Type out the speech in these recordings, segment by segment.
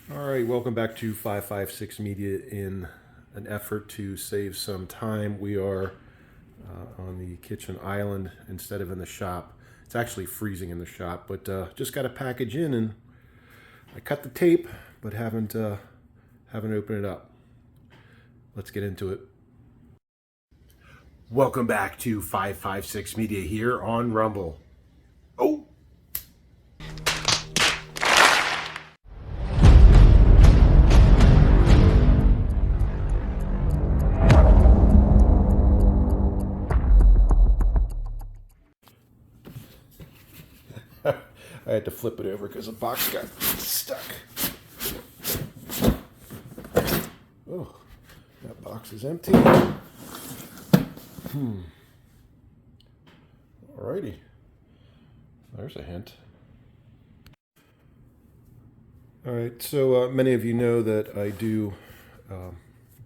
All right, welcome back to 556 Media. In an effort to save some time, we are on the kitchen island instead of in the shop. It's actually freezing in the shop, but just got a package in, and I cut the tape, but haven't opened it up. Let's get into it. Welcome back to 556 Media here on Rumble. Oh! I had to flip it over because the box got stuck. Oh, that box is empty. Alrighty. There's a hint. Alright, so many of you know that I do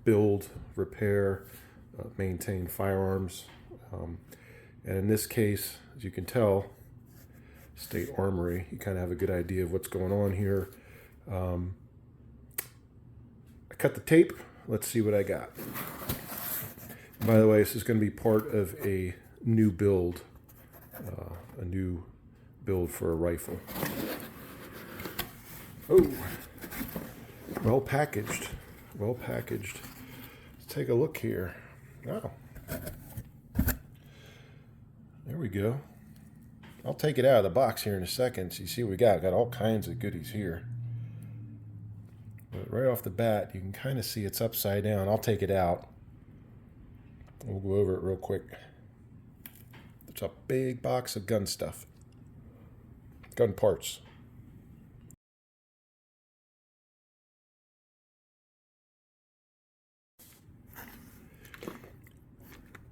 build, repair, maintain firearms. And in this case, as you can tell, State Armory, you kind of have a good idea of what's going on here. I cut the tape. Let's see what I got. By the way, this is going to be part of a new build for a rifle. Oh, well packaged. Well packaged. Let's take a look here. Oh, there we go. I'll take it out of the box here in a second. So you see what we got. Got all kinds of goodies here. But right off the bat, you can kind of see it's upside down. I'll take it out. We'll go over it real quick. It's a big box of gun stuff. Gun parts.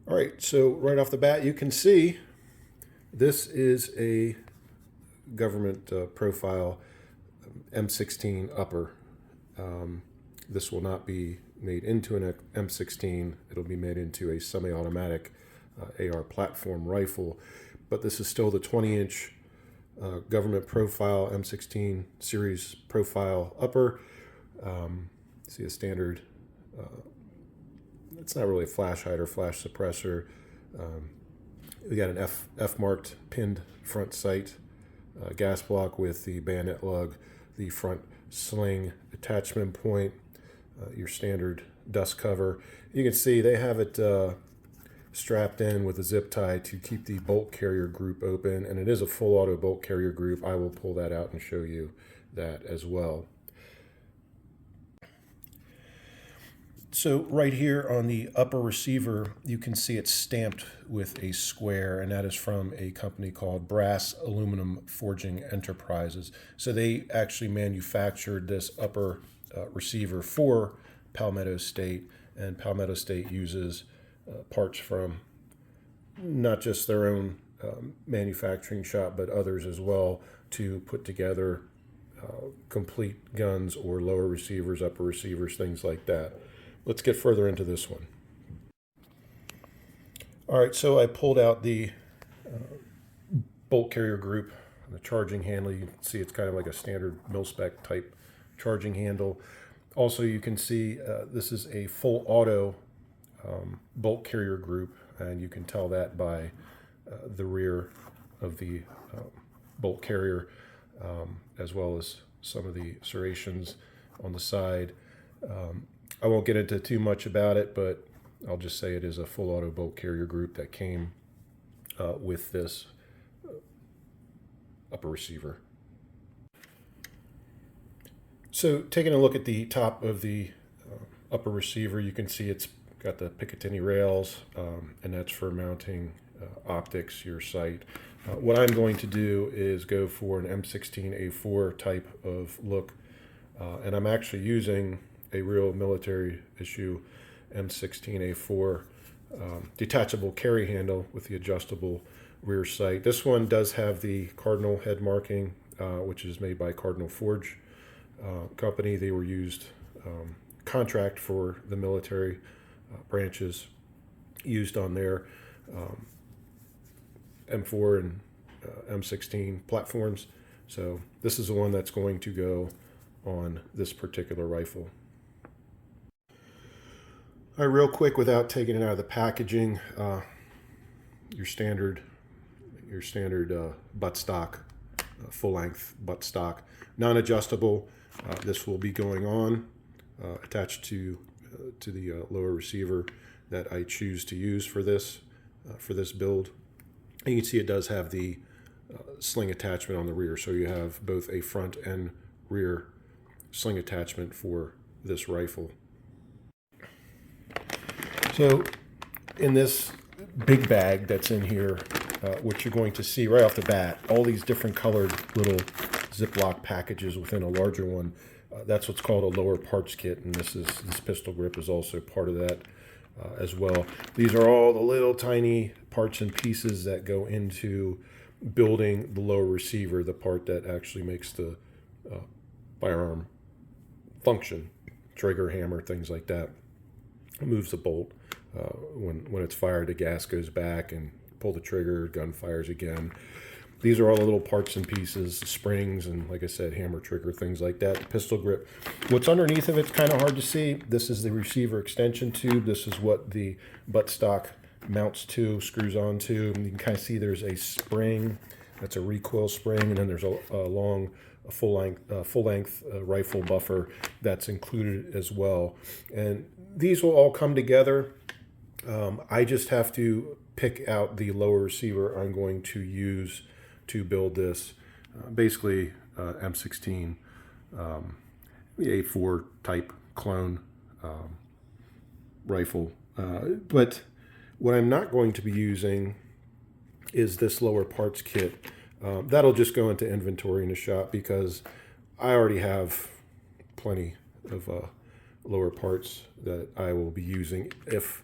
All right, so right off the bat, you can see this is a government profile M16 upper. This will not be made into an M16. It'll be made into a semi-automatic AR platform rifle. But this is still the 20-inch government profile M16 series profile upper. See a standard, it's not really a flash hider, flash suppressor. We got an F-marked pinned front sight, gas block with the bayonet lug, the front sling attachment point, your standard dust cover. You can see they have it strapped in with a zip tie to keep the bolt carrier group open, and it is a full auto bolt carrier group. I will pull that out and show you that as well. So right here on the upper receiver, you can see it's stamped with a square, and that is from a company called Brass Aluminum Forging Enterprises. So they actually manufactured this upper receiver for Palmetto State, and Palmetto State uses parts from not just their own manufacturing shop, but others as well, to put together complete guns or lower receivers, upper receivers, things like that. Let's get further into this one. All right, so I pulled out the bolt carrier group, the charging handle. You can see it's kind of like a standard mil-spec type charging handle. Also, you can see this is a full auto bolt carrier group, and you can tell that by the rear of the bolt carrier, as well as some of the serrations on the side. I won't get into too much about it, but I'll just say it is a full auto bolt carrier group that came with this upper receiver. So taking a look at the top of the upper receiver, you can see it's got the Picatinny rails, and that's for mounting optics, your sight. What I'm going to do is go for an M16A4 type of look, and I'm actually using a real military issue M16A4 detachable carry handle with the adjustable rear sight. This one does have the cardinal head marking, which is made by Cardinal Forge company. They were used contract for the military branches, used on their M4 and M16 platforms. So this is the one that's going to go on this particular rifle. All right, real quick, without taking it out of the packaging, your standard buttstock, full-length buttstock, non-adjustable. This will be going on attached to the lower receiver that I choose to use for this build. And you can see it does have the sling attachment on the rear, so you have both a front and rear sling attachment for this rifle. So in this big bag that's in here, what you're going to see right off the bat, all these different colored little Ziploc packages within a larger one. That's what's called a lower parts kit, and this pistol grip is also part of that as well. These are all the little tiny parts and pieces that go into building the lower receiver, the part that actually makes the firearm function, trigger, hammer, things like that. It moves the bolt. When it's fired, the gas goes back and pull the trigger, gun fires again. These are all the little parts and pieces, springs, and like I said, hammer, trigger, things like that. The pistol grip. What's underneath of it's kind of hard to see. This is the receiver extension tube. This is what the buttstock mounts to, screws onto. And you can kind of see there's a spring. That's a recoil spring, and then there's a long, full-length rifle buffer that's included as well. And these will all come together. I just have to pick out the lower receiver I'm going to use to build this. Basically, M16 A4 type clone rifle. But what I'm not going to be using is this lower parts kit. That'll just go into inventory in the shop because I already have plenty of lower parts that I will be using if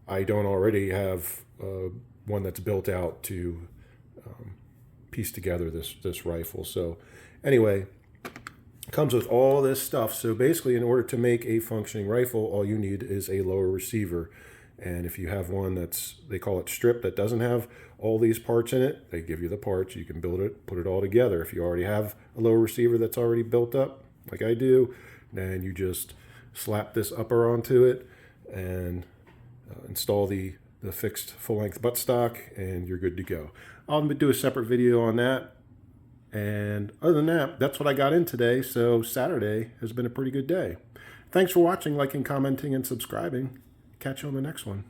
I don't already have one that's built out to piece together this rifle. So anyway, it comes with all this stuff. So basically, in order to make a functioning rifle, all you need is a lower receiver. And if you have one they call it strip, that doesn't have all these parts in it, they give you the parts. You can build it, put it all together. If you already have a lower receiver that's already built up, like I do, then you just slap this upper onto it and install the fixed full-length buttstock, and you're good to go. I'll do a separate video on that. And other than that, that's what I got in today. So Saturday has been a pretty good day. Thanks for watching, liking, commenting, and subscribing. Catch you on the next one.